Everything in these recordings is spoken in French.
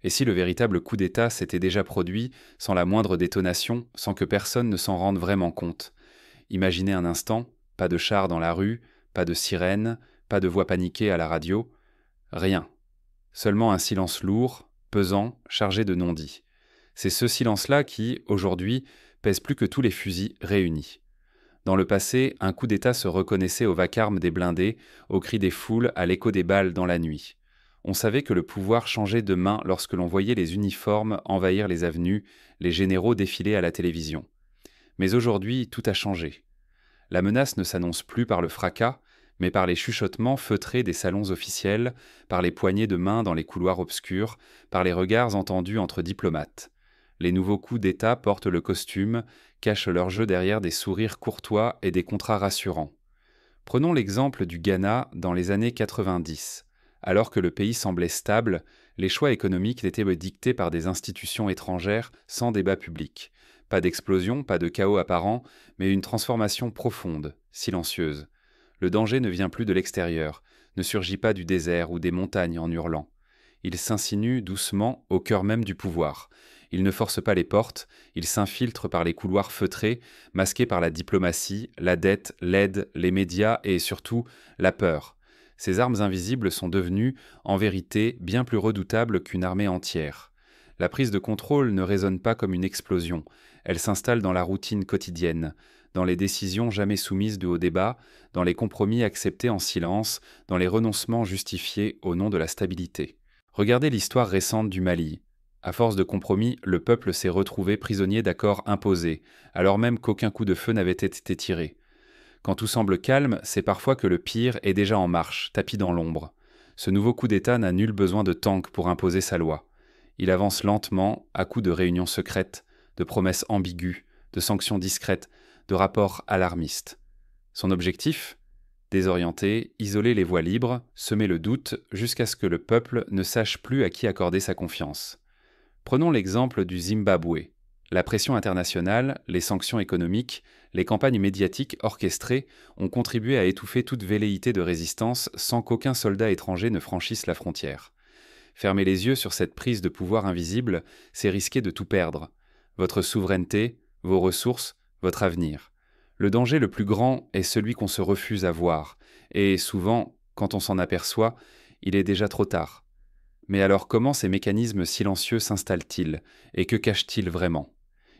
Et si le véritable coup d'État s'était déjà produit sans la moindre détonation, sans que personne ne s'en rende vraiment compte? Imaginez un instant, pas de chars dans la rue, pas de sirènes, pas de voix paniquées à la radio, rien. Seulement un silence lourd, pesant, chargé de non-dits. C'est ce silence-là qui, aujourd'hui, pèse plus que tous les fusils réunis. Dans le passé, un coup d'État se reconnaissait au vacarme des blindés, au cri des foules, à l'écho des balles dans la nuit. On savait que le pouvoir changeait de main lorsque l'on voyait les uniformes envahir les avenues, les généraux défiler à la télévision. Mais aujourd'hui, tout a changé. La menace ne s'annonce plus par le fracas, mais par les chuchotements feutrés des salons officiels, par les poignées de main dans les couloirs obscurs, par les regards entendus entre diplomates. Les nouveaux coups d'État portent le costume, cachent leur jeu derrière des sourires courtois et des contrats rassurants. Prenons l'exemple du Ghana dans les années 90. Alors que le pays semblait stable, les choix économiques étaient dictés par des institutions étrangères sans débat public. Pas d'explosion, pas de chaos apparent, mais une transformation profonde, silencieuse. Le danger ne vient plus de l'extérieur, ne surgit pas du désert ou des montagnes en hurlant. Il s'insinue doucement au cœur même du pouvoir. Il ne force pas les portes, il s'infiltre par les couloirs feutrés, masqués par la diplomatie, la dette, l'aide, les médias et surtout la peur. Ces armes invisibles sont devenues, en vérité, bien plus redoutables qu'une armée entière. La prise de contrôle ne résonne pas comme une explosion, elle s'installe dans la routine quotidienne, dans les décisions jamais soumises de haut débat, dans les compromis acceptés en silence, dans les renoncements justifiés au nom de la stabilité. Regardez l'histoire récente du Mali. À force de compromis, le peuple s'est retrouvé prisonnier d'accords imposés, alors même qu'aucun coup de feu n'avait été tiré. Quand tout semble calme, c'est parfois que le pire est déjà en marche, tapis dans l'ombre. Ce nouveau coup d'État n'a nul besoin de tanks pour imposer sa loi. Il avance lentement, à coups de réunions secrètes, de promesses ambiguës, de sanctions discrètes, de rapports alarmistes. Son objectif ? Désorienter, isoler les voies libres, semer le doute jusqu'à ce que le peuple ne sache plus à qui accorder sa confiance. Prenons l'exemple du Zimbabwe. La pression internationale, les sanctions économiques, les campagnes médiatiques orchestrées ont contribué à étouffer toute velléité de résistance sans qu'aucun soldat étranger ne franchisse la frontière. Fermer les yeux sur cette prise de pouvoir invisible, c'est risquer de tout perdre. Votre souveraineté, vos ressources, votre avenir. Le danger le plus grand est celui qu'on se refuse à voir, et souvent, quand on s'en aperçoit, il est déjà trop tard. Mais alors comment ces mécanismes silencieux s'installent-ils, et que cachent-ils vraiment ?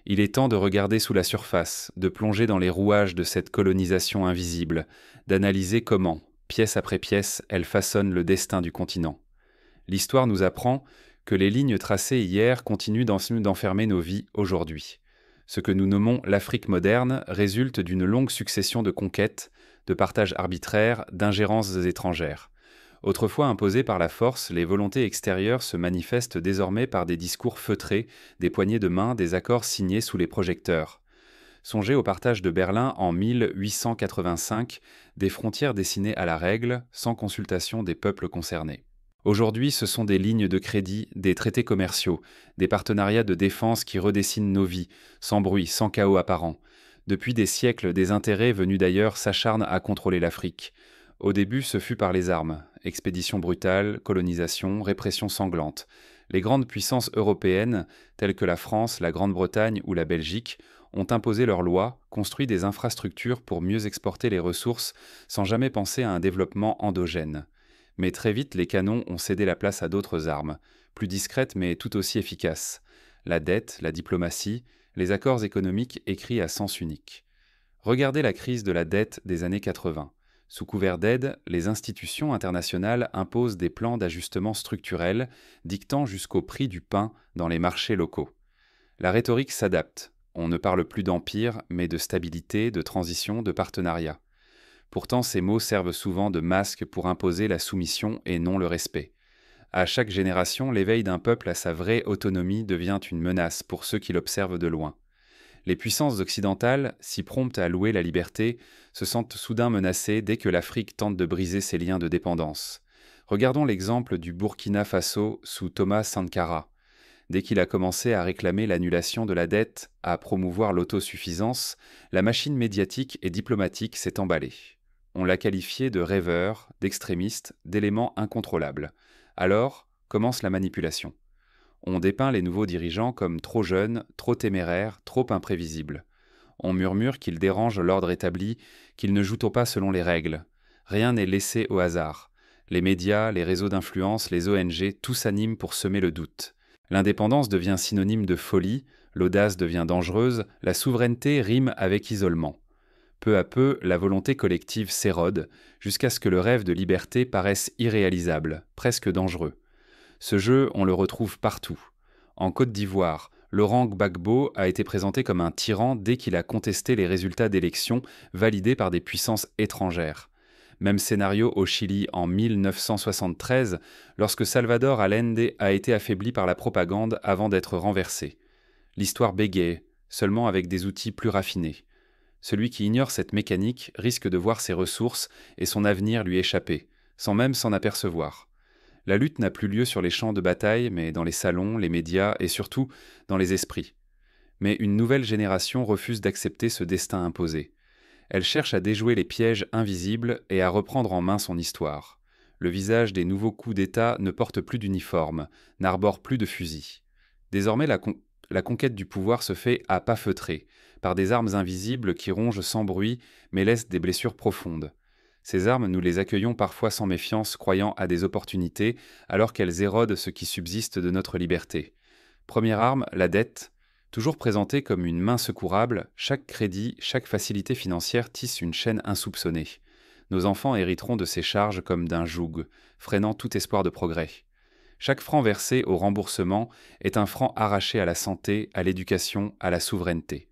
Il est temps de regarder sous la surface, de plonger dans les rouages de cette colonisation invisible, d'analyser comment, pièce après pièce, elle façonne le destin du continent. L'histoire nous apprend que les lignes tracées hier continuent d'enfermer nos vies aujourd'hui. Ce que nous nommons l'Afrique moderne résulte d'une longue succession de conquêtes, de partages arbitraires, d'ingérences étrangères. Autrefois imposées par la force, les volontés extérieures se manifestent désormais par des discours feutrés, des poignées de main, des accords signés sous les projecteurs. Songez au partage de Berlin en 1885, des frontières dessinées à la règle, sans consultation des peuples concernés. Aujourd'hui, ce sont des lignes de crédit, des traités commerciaux, des partenariats de défense qui redessinent nos vies, sans bruit, sans chaos apparent. Depuis des siècles, des intérêts venus d'ailleurs s'acharnent à contrôler l'Afrique. Au début, ce fut par les armes. Expéditions brutales, colonisation, répression sanglante. Les grandes puissances européennes, telles que la France, la Grande-Bretagne ou la Belgique, ont imposé leurs lois, construit des infrastructures pour mieux exporter les ressources sans jamais penser à un développement endogène. Mais très vite, les canons ont cédé la place à d'autres armes, plus discrètes mais tout aussi efficaces. La dette, la diplomatie, les accords économiques écrits à sens unique. Regardez la crise de la dette des années 80. Sous couvert d'aide, les institutions internationales imposent des plans d'ajustement structurel, dictant jusqu'au prix du pain dans les marchés locaux. La rhétorique s'adapte. On ne parle plus d'empire, mais de stabilité, de transition, de partenariat. Pourtant, ces mots servent souvent de masque pour imposer la soumission et non le respect. À chaque génération, l'éveil d'un peuple à sa vraie autonomie devient une menace pour ceux qui l'observent de loin. Les puissances occidentales, si promptes à louer la liberté, se sentent soudain menacées dès que l'Afrique tente de briser ses liens de dépendance. Regardons l'exemple du Burkina Faso sous Thomas Sankara. Dès qu'il a commencé à réclamer l'annulation de la dette, à promouvoir l'autosuffisance, la machine médiatique et diplomatique s'est emballée. On l'a qualifié de rêveur, d'extrémiste, d'élément incontrôlable. Alors, commence la manipulation. On dépeint les nouveaux dirigeants comme trop jeunes, trop téméraires, trop imprévisibles. On murmure qu'ils dérangent l'ordre établi, qu'ils ne jouent pas selon les règles. Rien n'est laissé au hasard. Les médias, les réseaux d'influence, les ONG, tout s'anime pour semer le doute. L'indépendance devient synonyme de folie, l'audace devient dangereuse, la souveraineté rime avec isolement. Peu à peu, la volonté collective s'érode, jusqu'à ce que le rêve de liberté paraisse irréalisable, presque dangereux. Ce jeu, on le retrouve partout. En Côte d'Ivoire, Laurent Gbagbo a été présenté comme un tyran dès qu'il a contesté les résultats d'élections validés par des puissances étrangères. Même scénario au Chili en 1973, lorsque Salvador Allende a été affaibli par la propagande avant d'être renversé. L'histoire bégaye, seulement avec des outils plus raffinés. Celui qui ignore cette mécanique risque de voir ses ressources et son avenir lui échapper, sans même s'en apercevoir. La lutte n'a plus lieu sur les champs de bataille, mais dans les salons, les médias et surtout dans les esprits. Mais une nouvelle génération refuse d'accepter ce destin imposé. Elle cherche à déjouer les pièges invisibles et à reprendre en main son histoire. Le visage des nouveaux coups d'État ne porte plus d'uniforme, n'arbore plus de fusil. Désormais, la conquête du pouvoir se fait à pas feutrés, par des armes invisibles qui rongent sans bruit mais laissent des blessures profondes. Ces armes, nous les accueillons parfois sans méfiance, croyant à des opportunités, alors qu'elles érodent ce qui subsiste de notre liberté. Première arme, la dette. Toujours présentée comme une main secourable, chaque crédit, chaque facilité financière tisse une chaîne insoupçonnée. Nos enfants hériteront de ces charges comme d'un joug, freinant tout espoir de progrès. Chaque franc versé au remboursement est un franc arraché à la santé, à l'éducation, à la souveraineté.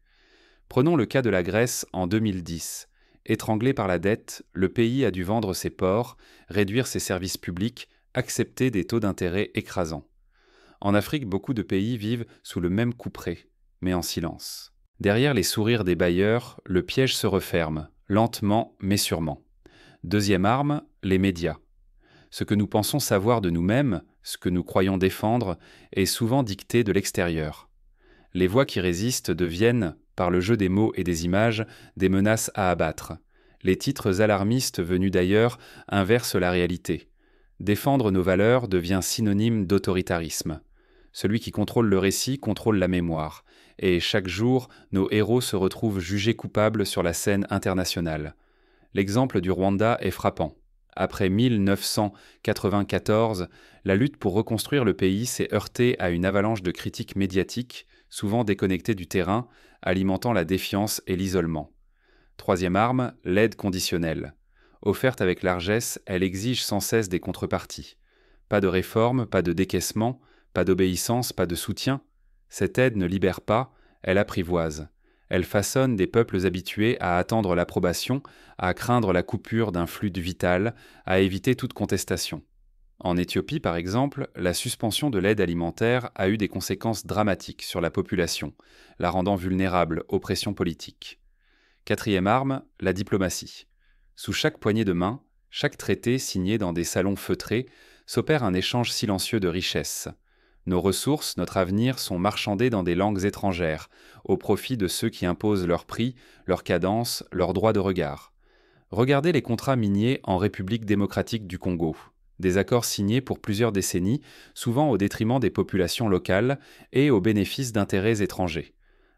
Prenons le cas de la Grèce en 2010. Étranglé par la dette, le pays a dû vendre ses ports, réduire ses services publics, accepter des taux d'intérêt écrasants. En Afrique, beaucoup de pays vivent sous le même couperet, mais en silence. Derrière les sourires des bailleurs, le piège se referme, lentement mais sûrement. Deuxième arme, les médias. Ce que nous pensons savoir de nous-mêmes, ce que nous croyons défendre, est souvent dicté de l'extérieur. Les voix qui résistent deviennent, par le jeu des mots et des images, des menaces à abattre. Les titres alarmistes venus d'ailleurs inversent la réalité. Défendre nos valeurs devient synonyme d'autoritarisme. Celui qui contrôle le récit contrôle la mémoire, et chaque jour, nos héros se retrouvent jugés coupables sur la scène internationale. L'exemple du Rwanda est frappant. Après 1994, la lutte pour reconstruire le pays s'est heurtée à une avalanche de critiques médiatiques, souvent déconnectées du terrain, alimentant la défiance et l'isolement. Troisième arme, l'aide conditionnelle. Offerte avec largesse, elle exige sans cesse des contreparties. Pas de réforme, pas de décaissement, pas d'obéissance, pas de soutien. Cette aide ne libère pas, elle apprivoise. Elle façonne des peuples habitués à attendre l'approbation, à craindre la coupure d'un flux vital, à éviter toute contestation. En Éthiopie, par exemple, la suspension de l'aide alimentaire a eu des conséquences dramatiques sur la population, la rendant vulnérable aux pressions politiques. Quatrième arme, la diplomatie. Sous chaque poignée de main, chaque traité signé dans des salons feutrés, s'opère un échange silencieux de richesses. Nos ressources, notre avenir sont marchandés dans des langues étrangères, au profit de ceux qui imposent leurs prix, leur cadence, leurs droits de regard. Regardez les contrats miniers en République démocratique du Congo. Des accords signés pour plusieurs décennies, souvent au détriment des populations locales et au bénéfice d'intérêts étrangers.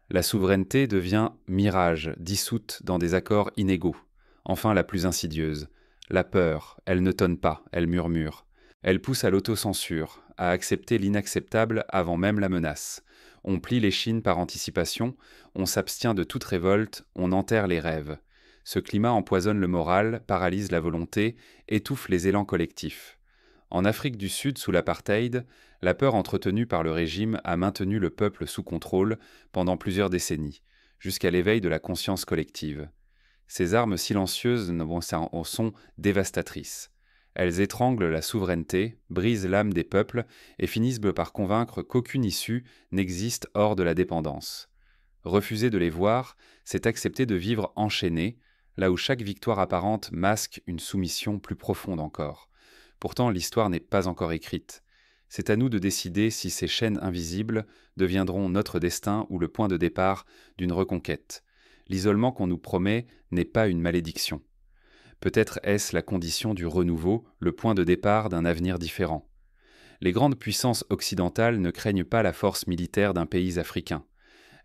La souveraineté devient mirage, dissoute dans des accords inégaux. Enfin, la plus insidieuse. La peur, elle ne tonne pas, elle murmure. Elle pousse à l'autocensure, à accepter l'inacceptable avant même la menace. On plie l'échine par anticipation, on s'abstient de toute révolte, on enterre les rêves. Ce climat empoisonne le moral, paralyse la volonté, étouffe les élans collectifs. En Afrique du Sud, sous l'apartheid, la peur entretenue par le régime a maintenu le peuple sous contrôle pendant plusieurs décennies, jusqu'à l'éveil de la conscience collective. Ces armes silencieuses en sont dévastatrices. Elles étranglent la souveraineté, brisent l'âme des peuples et finissent par convaincre qu'aucune issue n'existe hors de la dépendance. Refuser de les voir, c'est accepter de vivre enchaîné, là où chaque victoire apparente masque une soumission plus profonde encore. Pourtant, l'histoire n'est pas encore écrite. C'est à nous de décider si ces chaînes invisibles deviendront notre destin ou le point de départ d'une reconquête. L'isolement qu'on nous promet n'est pas une malédiction. Peut-être est-ce la condition du renouveau, le point de départ d'un avenir différent. Les grandes puissances occidentales ne craignent pas la force militaire d'un pays africain.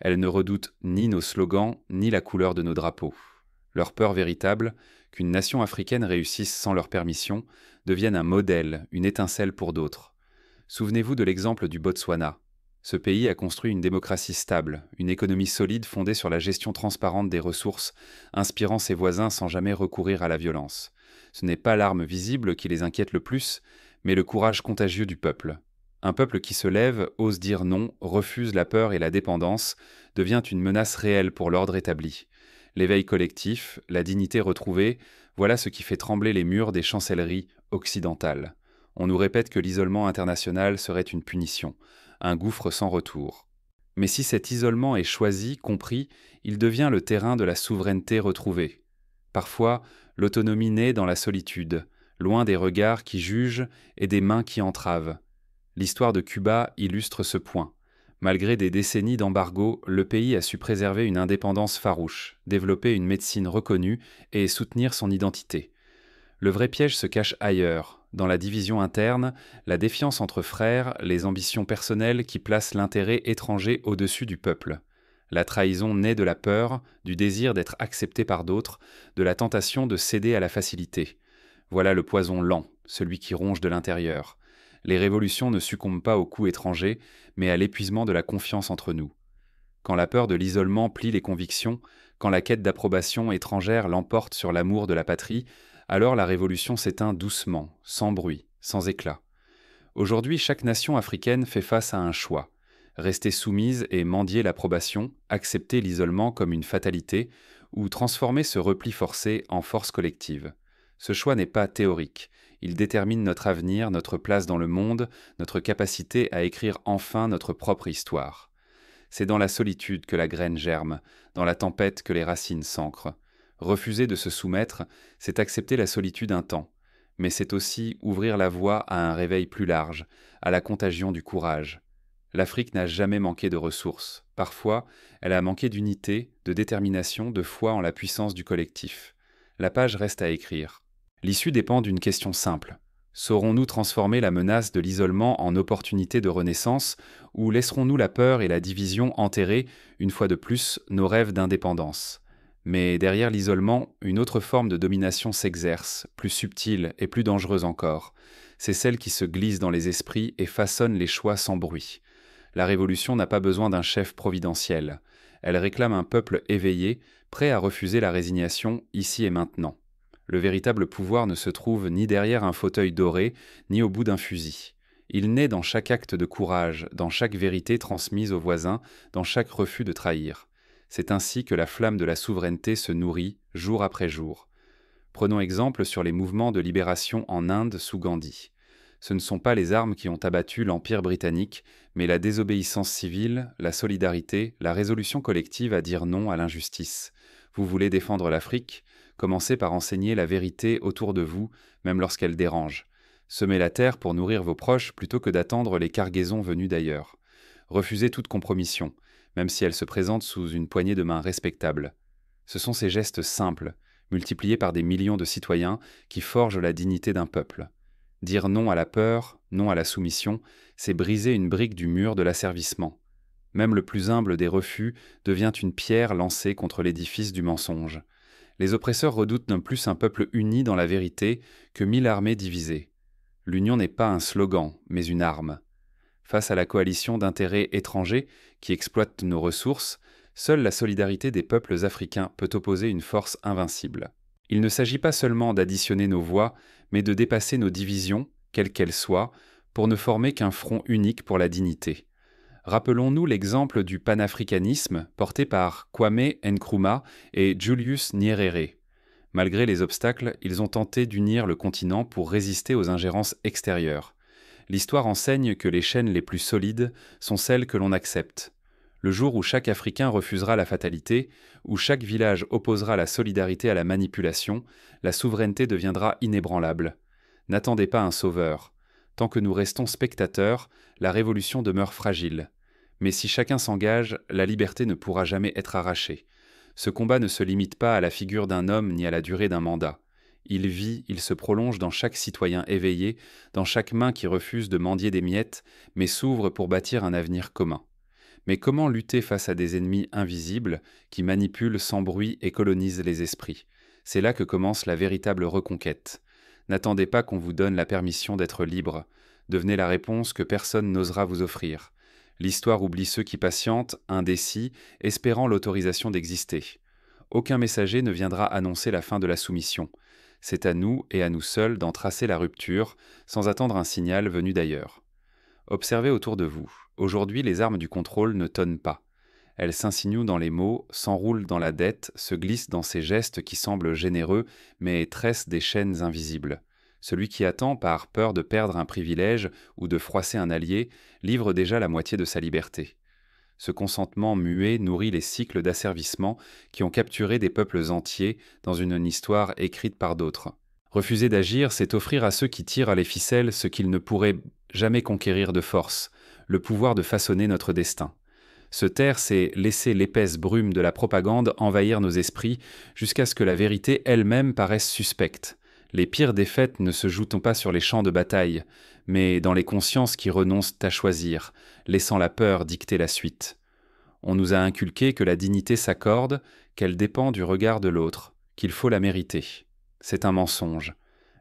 Elles ne redoutent ni nos slogans, ni la couleur de nos drapeaux. Leur peur véritable, qu'une nation africaine réussisse sans leur permission, devienne un modèle, une étincelle pour d'autres. Souvenez-vous de l'exemple du Botswana. Ce pays a construit une démocratie stable, une économie solide fondée sur la gestion transparente des ressources, inspirant ses voisins sans jamais recourir à la violence. Ce n'est pas l'arme visible qui les inquiète le plus, mais le courage contagieux du peuple. Un peuple qui se lève, ose dire non, refuse la peur et la dépendance, devient une menace réelle pour l'ordre établi. L'éveil collectif, la dignité retrouvée, voilà ce qui fait trembler les murs des chancelleries occidentales. On nous répète que l'isolement international serait une punition, un gouffre sans retour. Mais si cet isolement est choisi, compris, il devient le terrain de la souveraineté retrouvée. Parfois, l'autonomie naît dans la solitude, loin des regards qui jugent et des mains qui entravent. L'histoire de Cuba illustre ce point. Malgré des décennies d'embargo, le pays a su préserver une indépendance farouche, développer une médecine reconnue et soutenir son identité. Le vrai piège se cache ailleurs, dans la division interne, la défiance entre frères, les ambitions personnelles qui placent l'intérêt étranger au-dessus du peuple. La trahison naît de la peur, du désir d'être accepté par d'autres, de la tentation de céder à la facilité. Voilà le poison lent, celui qui ronge de l'intérieur. Les révolutions ne succombent pas aux coups étrangers, mais à l'épuisement de la confiance entre nous. Quand la peur de l'isolement plie les convictions, quand la quête d'approbation étrangère l'emporte sur l'amour de la patrie, alors la révolution s'éteint doucement, sans bruit, sans éclat. Aujourd'hui, chaque nation africaine fait face à un choix. Rester soumise et mendier l'approbation, accepter l'isolement comme une fatalité, ou transformer ce repli forcé en force collective. Ce choix n'est pas théorique. Il détermine notre avenir, notre place dans le monde, notre capacité à écrire enfin notre propre histoire. C'est dans la solitude que la graine germe, dans la tempête que les racines s'ancrent. Refuser de se soumettre, c'est accepter la solitude un temps, mais c'est aussi ouvrir la voie à un réveil plus large, à la contagion du courage. L'Afrique n'a jamais manqué de ressources. Parfois, elle a manqué d'unité, de détermination, de foi en la puissance du collectif. La page reste à écrire. L'issue dépend d'une question simple. Saurons-nous transformer la menace de l'isolement en opportunité de renaissance, ou laisserons-nous la peur et la division enterrer, une fois de plus, nos rêves d'indépendance ? Mais derrière l'isolement, une autre forme de domination s'exerce, plus subtile et plus dangereuse encore. C'est celle qui se glisse dans les esprits et façonne les choix sans bruit. La révolution n'a pas besoin d'un chef providentiel. Elle réclame un peuple éveillé, prêt à refuser la résignation ici et maintenant. Le véritable pouvoir ne se trouve ni derrière un fauteuil doré, ni au bout d'un fusil. Il naît dans chaque acte de courage, dans chaque vérité transmise aux voisins, dans chaque refus de trahir. C'est ainsi que la flamme de la souveraineté se nourrit, jour après jour. Prenons exemple sur les mouvements de libération en Inde sous Gandhi. Ce ne sont pas les armes qui ont abattu l'Empire britannique, mais la désobéissance civile, la solidarité, la résolution collective à dire non à l'injustice. Vous voulez défendre l'Afrique ? Commencez par enseigner la vérité autour de vous, même lorsqu'elle dérange. Semez la terre pour nourrir vos proches plutôt que d'attendre les cargaisons venues d'ailleurs. Refusez toute compromission, même si elle se présente sous une poignée de main respectable. Ce sont ces gestes simples, multipliés par des millions de citoyens, qui forgent la dignité d'un peuple. Dire non à la peur, non à la soumission, c'est briser une brique du mur de l'asservissement. Même le plus humble des refus devient une pierre lancée contre l'édifice du mensonge. Les oppresseurs redoutent non plus un peuple uni dans la vérité que 1000 armées divisées. L'union n'est pas un slogan, mais une arme. Face à la coalition d'intérêts étrangers qui exploitent nos ressources, seule la solidarité des peuples africains peut opposer une force invincible. Il ne s'agit pas seulement d'additionner nos voix, mais de dépasser nos divisions, quelles qu'elles soient, pour ne former qu'un front unique pour la dignité. Rappelons-nous l'exemple du panafricanisme porté par Kwame Nkrumah et Julius Nyerere. Malgré les obstacles, ils ont tenté d'unir le continent pour résister aux ingérences extérieures. L'histoire enseigne que les chaînes les plus solides sont celles que l'on accepte. Le jour où chaque Africain refusera la fatalité, où chaque village opposera la solidarité à la manipulation, la souveraineté deviendra inébranlable. N'attendez pas un sauveur. Tant que nous restons spectateurs, la révolution demeure fragile. Mais si chacun s'engage, la liberté ne pourra jamais être arrachée. Ce combat ne se limite pas à la figure d'un homme ni à la durée d'un mandat. Il vit, il se prolonge dans chaque citoyen éveillé, dans chaque main qui refuse de mendier des miettes, mais s'ouvre pour bâtir un avenir commun. Mais comment lutter face à des ennemis invisibles qui manipulent sans bruit et colonisent les esprits? C'est là que commence la véritable reconquête. N'attendez pas qu'on vous donne la permission d'être libre. Devenez la réponse que personne n'osera vous offrir. L'histoire oublie ceux qui patientent, indécis, espérant l'autorisation d'exister. Aucun messager ne viendra annoncer la fin de la soumission. C'est à nous et à nous seuls d'en tracer la rupture, sans attendre un signal venu d'ailleurs. Observez autour de vous. Aujourd'hui, les armes du contrôle ne tonnent pas. Elles s'insinuent dans les mots, s'enroulent dans la dette, se glissent dans ces gestes qui semblent généreux, mais tressent des chaînes invisibles. Celui qui attend, par peur de perdre un privilège ou de froisser un allié, livre déjà la moitié de sa liberté. Ce consentement muet nourrit les cycles d'asservissement qui ont capturé des peuples entiers dans une histoire écrite par d'autres. Refuser d'agir, c'est offrir à ceux qui tirent à les ficelles ce qu'ils ne pourraient jamais conquérir de force, le pouvoir de façonner notre destin. Se taire, c'est laisser l'épaisse brume de la propagande envahir nos esprits jusqu'à ce que la vérité elle-même paraisse suspecte. Les pires défaites ne se jouent pas sur les champs de bataille, mais dans les consciences qui renoncent à choisir, laissant la peur dicter la suite. On nous a inculqué que la dignité s'accorde, qu'elle dépend du regard de l'autre, qu'il faut la mériter. C'est un mensonge.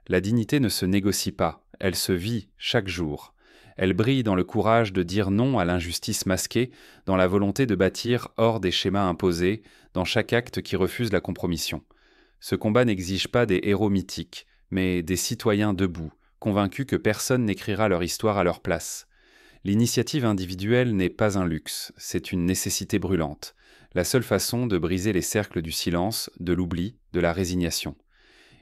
La dignité ne se négocie pas, elle se vit chaque jour. Elle brille dans le courage de dire non à l'injustice masquée, dans la volonté de bâtir hors des schémas imposés, dans chaque acte qui refuse la compromission. Ce combat n'exige pas des héros mythiques, mais des citoyens debout, convaincus que personne n'écrira leur histoire à leur place. L'initiative individuelle n'est pas un luxe, c'est une nécessité brûlante, la seule façon de briser les cercles du silence, de l'oubli, de la résignation.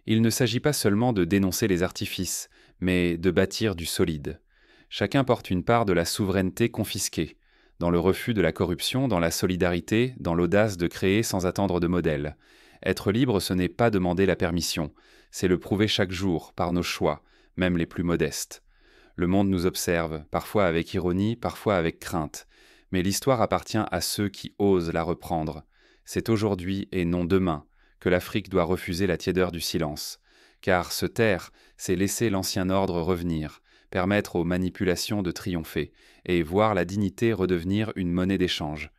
Il ne s'agit pas seulement de dénoncer les artifices, mais de bâtir du solide. Chacun porte une part de la souveraineté confisquée, dans le refus de la corruption, dans la solidarité, dans l'audace de créer sans attendre de modèle. Être libre, ce n'est pas demander la permission, c'est le prouver chaque jour, par nos choix, même les plus modestes. Le monde nous observe, parfois avec ironie, parfois avec crainte, mais l'histoire appartient à ceux qui osent la reprendre. C'est aujourd'hui et non demain que l'Afrique doit refuser la tiédeur du silence, car se taire, c'est laisser l'ancien ordre revenir, permettre aux manipulations de triompher, et voir la dignité redevenir une monnaie d'échange.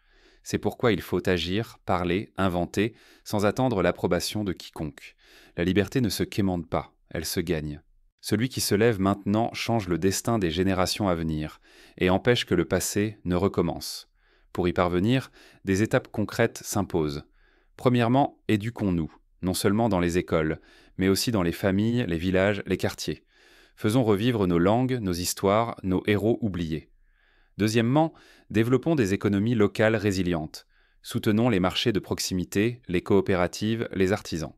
C'est pourquoi il faut agir, parler, inventer, sans attendre l'approbation de quiconque. La liberté ne se quémande pas, elle se gagne. Celui qui se lève maintenant change le destin des générations à venir, et empêche que le passé ne recommence. Pour y parvenir, des étapes concrètes s'imposent. Premièrement, éduquons-nous, non seulement dans les écoles, mais aussi dans les familles, les villages, les quartiers. Faisons revivre nos langues, nos histoires, nos héros oubliés. Deuxièmement, développons des économies locales résilientes. Soutenons les marchés de proximité, les coopératives, les artisans.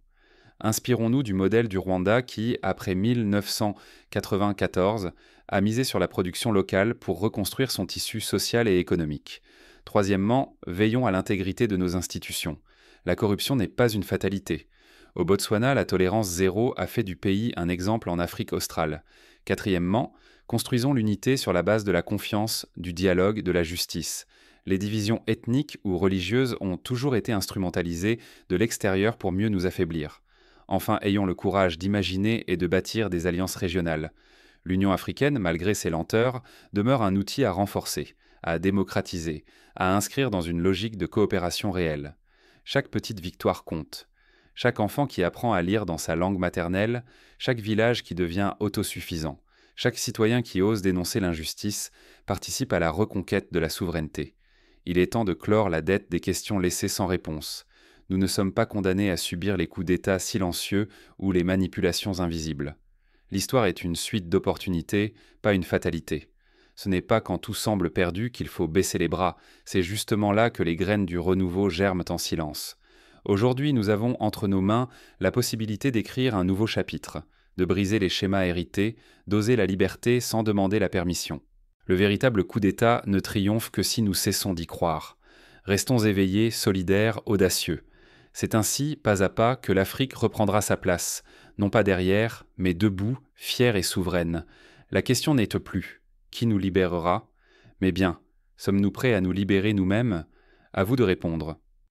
Inspirons-nous du modèle du Rwanda qui, après 1994, a misé sur la production locale pour reconstruire son tissu social et économique. Troisièmement, veillons à l'intégrité de nos institutions. La corruption n'est pas une fatalité. Au Botswana, la tolérance zéro a fait du pays un exemple en Afrique australe. Quatrièmement, construisons l'unité sur la base de la confiance, du dialogue, de la justice. Les divisions ethniques ou religieuses ont toujours été instrumentalisées de l'extérieur pour mieux nous affaiblir. Enfin, ayons le courage d'imaginer et de bâtir des alliances régionales. L'Union africaine, malgré ses lenteurs, demeure un outil à renforcer, à démocratiser, à inscrire dans une logique de coopération réelle. Chaque petite victoire compte. Chaque enfant qui apprend à lire dans sa langue maternelle, chaque village qui devient autosuffisant, chaque citoyen qui ose dénoncer l'injustice participe à la reconquête de la souveraineté. Il est temps de clore la dette des questions laissées sans réponse. Nous ne sommes pas condamnés à subir les coups d'État silencieux ou les manipulations invisibles. L'histoire est une suite d'opportunités, pas une fatalité. Ce n'est pas quand tout semble perdu qu'il faut baisser les bras, c'est justement là que les graines du renouveau germent en silence. Aujourd'hui, nous avons entre nos mains la possibilité d'écrire un nouveau chapitre, de briser les schémas hérités, d'oser la liberté sans demander la permission. Le véritable coup d'État ne triomphe que si nous cessons d'y croire. Restons éveillés, solidaires, audacieux. C'est ainsi, pas à pas, que l'Afrique reprendra sa place, non pas derrière, mais debout, fière et souveraine. La question n'est plus « qui nous libérera ?», mais bien « sommes-nous prêts à nous libérer nous-mêmes ?» À vous de répondre.